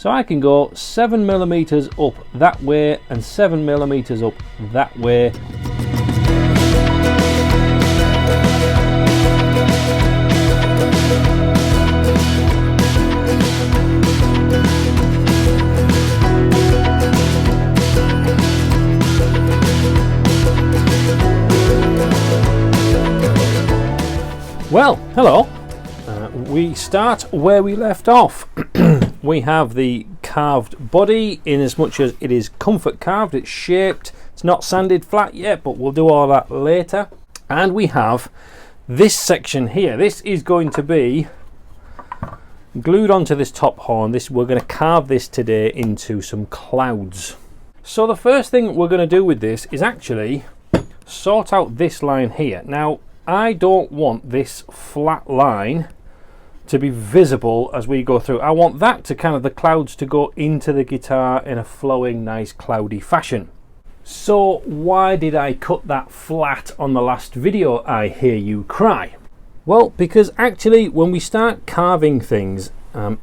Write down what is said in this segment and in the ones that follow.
So I can go 7mm up that way and 7mm up that way. Well, hello. We start where we left off. We have the carved body, in as much as it is comfort carved, it's shaped, it's not sanded flat yet, but we'll do all that later. And we have this section here. This is going to be glued onto this top horn. We're going to carve this today into some clouds. So the first thing we're going to do with this is actually sort out this line here. Now, I don't want this flat line to be visible as we go through. I want that to kind of the clouds to go into the guitar in a flowing, nice cloudy fashion. So why did I cut that flat on the last video, I hear you cry? Well, because actually when we start carving things,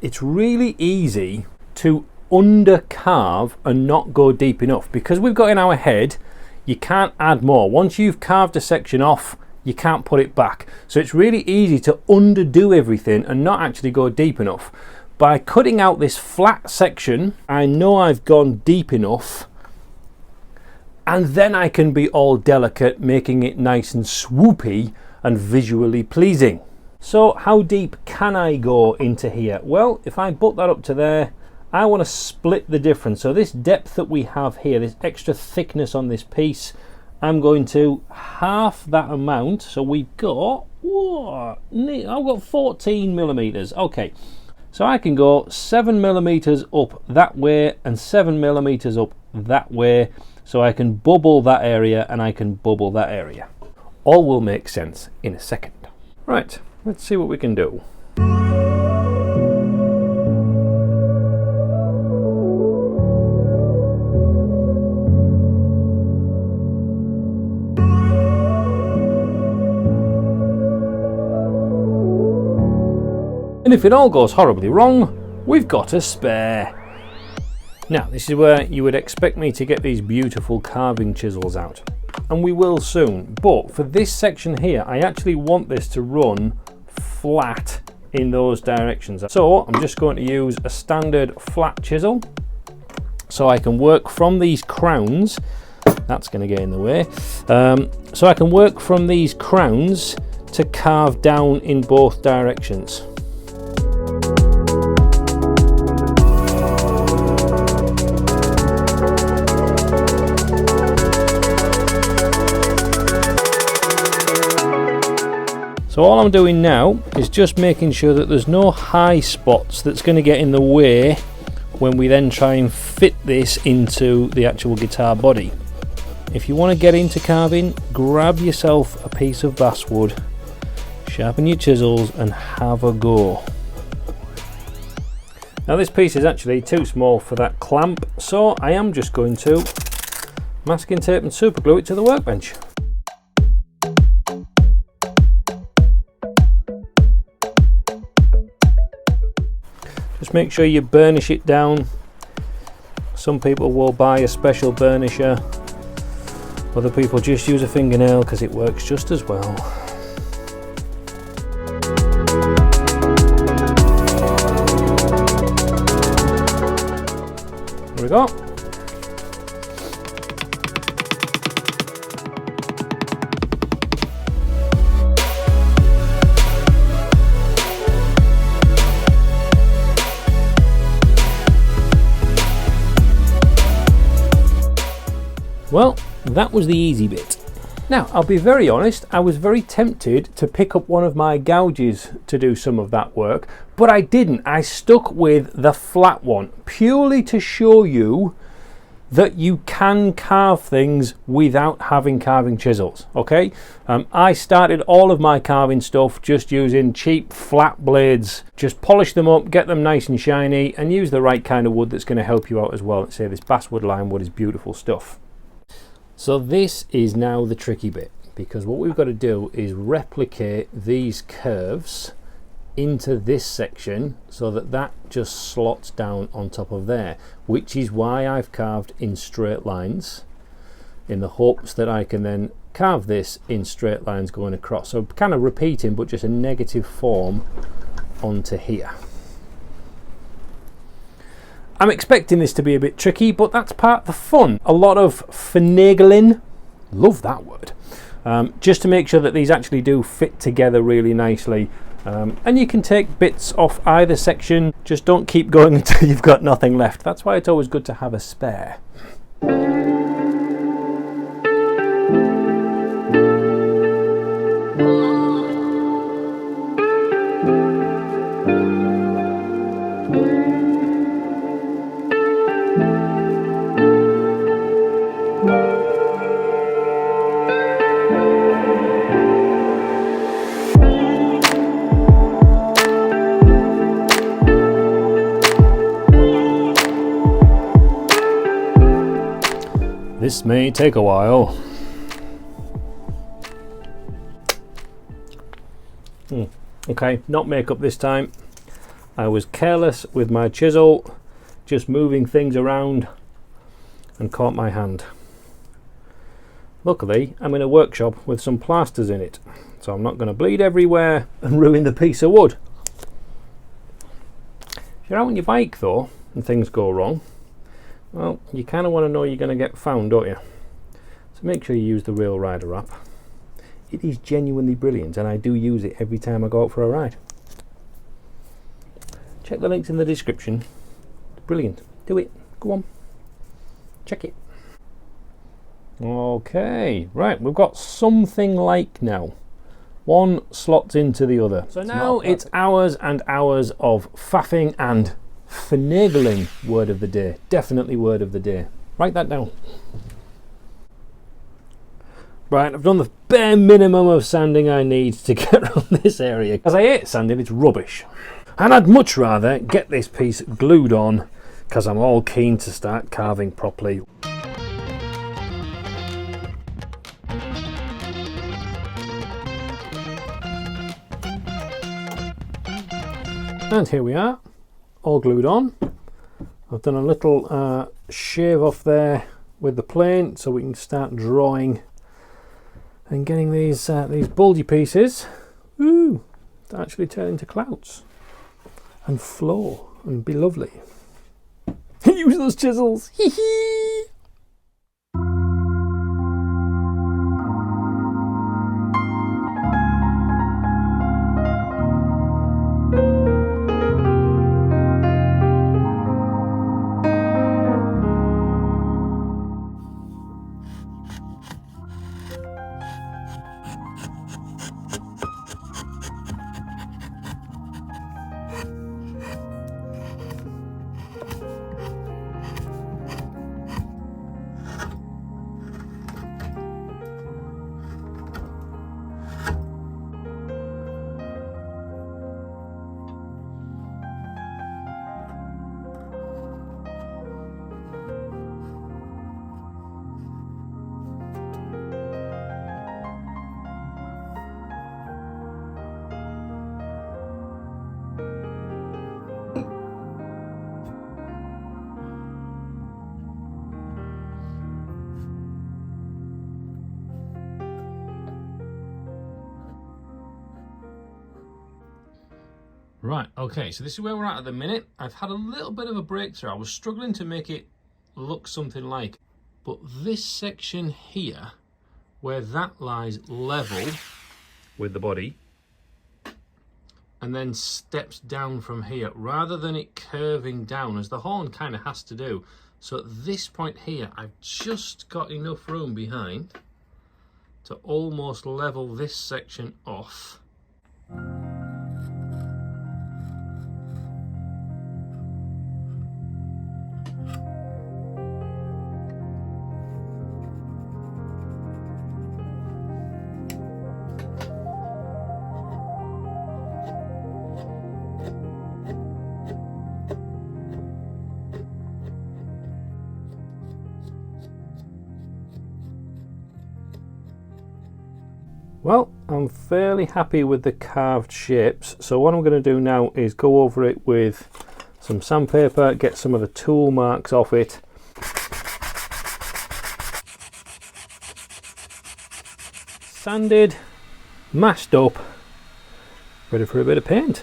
it's really easy to under carve and not go deep enough, because we've got in our head you can't add more. Once you've carved a section off, you can't put it back. So it's really easy to underdo everything and not actually go deep enough. By cutting out this flat section, I know I've gone deep enough, and then I can be all delicate, making it nice and swoopy and visually pleasing. So how deep can I go into here? Well, if I put that up to there, I want to split the difference. So this depth that we have here, this extra thickness on this piece, I'm going to half that amount. So we've got, whoa, I've got 14mm. Okay, so I can go 7mm up that way and 7mm up that way. So I can bubble that area and I can bubble that area. All will make sense in a second. Right, let's see what we can do. And if it all goes horribly wrong, we've got a spare. Now, this is where you would expect me to get these beautiful carving chisels out. And we will soon. But for this section here, I actually want this to run flat in those directions. So I'm just going to use a standard flat chisel. So I can work from these crowns. That's going to get in the way. So I can work from these crowns to carve down in both directions. So all I'm doing now is just making sure that there's no high spots that's going to get in the way when we then try and fit this into the actual guitar body. If you want to get into carving, grab yourself a piece of basswood, sharpen your chisels and have a go. Now this piece is actually too small for that clamp, so I am just going to masking tape and super glue it to the workbench. Just make sure you burnish it down. Some people will buy a special burnisher. Other people just use a fingernail because it works just as well. There we go. Well, that was the easy bit. Now, I'll be very honest, I was very tempted to pick up one of my gouges to do some of that work, but I didn't. I stuck with the flat one, purely to show you that you can carve things without having carving chisels, okay? I started all of my carving stuff just using cheap flat blades. Just polish them up, get them nice and shiny, and use the right kind of wood that's going to help you out as well. Let's say this basswood lime wood is beautiful stuff. So this is now the tricky bit, because what we've got to do is replicate these curves into this section so that that just slots down on top of there, which is why I've carved in straight lines, in the hopes that I can then carve this in straight lines going across. So kind of repeating, but just a negative form onto here. I'm expecting this to be a bit tricky, but that's part of the fun. A lot of finagling, love that word, just to make sure that these actually do fit together really nicely. And you can take bits off either section, just don't keep going until you've got nothing left. That's why it's always good to have a spare. This may take a while. Okay, not makeup this time. I was careless with my chisel, just moving things around and caught my hand. Luckily, I'm in a workshop with some plasters in it, so I'm not going to bleed everywhere and ruin the piece of wood. If you're out on your bike though, and things go wrong, well, you kind of want to know you're going to get found, don't you? So make sure you use the Rail Rider app. It is genuinely brilliant, and I do use it every time I go out for a ride. Check the links in the description. Brilliant. Do it. Go on. Check it. Okay, right, we've got something like now. One slots into the other. So now it's hours and hours of faffing and finagling. Word of the day. Definitely word of the day. Write that down. Right, I've done the bare minimum of sanding I need to get around this area. As I hate sanding, it's rubbish. And I'd much rather get this piece glued on, because I'm all keen to start carving properly. And here we are, all glued on. I've done a little shave off there with the plane so we can start drawing and getting these bulgy pieces to actually turn into clouds and flow and be lovely. Use those chisels. Hee hee. Right, okay, so this is where we're at the minute. I've had a little bit of a breakthrough. I was struggling to make it look something like, but this section here, where that lies level with the body, and then steps down from here, rather than it curving down, as the horn kind of has to do. So at this point here, I've just got enough room behind to almost level this section off. Well, I'm fairly happy with the carved shapes, so what I'm going to do now is go over it with some sandpaper, get some of the tool marks off it. Sanded, mashed up, ready for a bit of paint.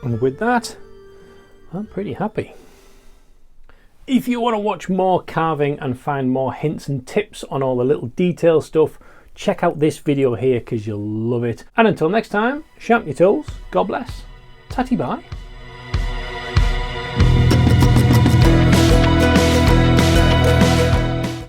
And with that, I'm pretty happy. If you want to watch more carving and find more hints and tips on all the little detail stuff, check out this video here because you'll love it. And until next time, sharpen your tools, God bless, tatty bye.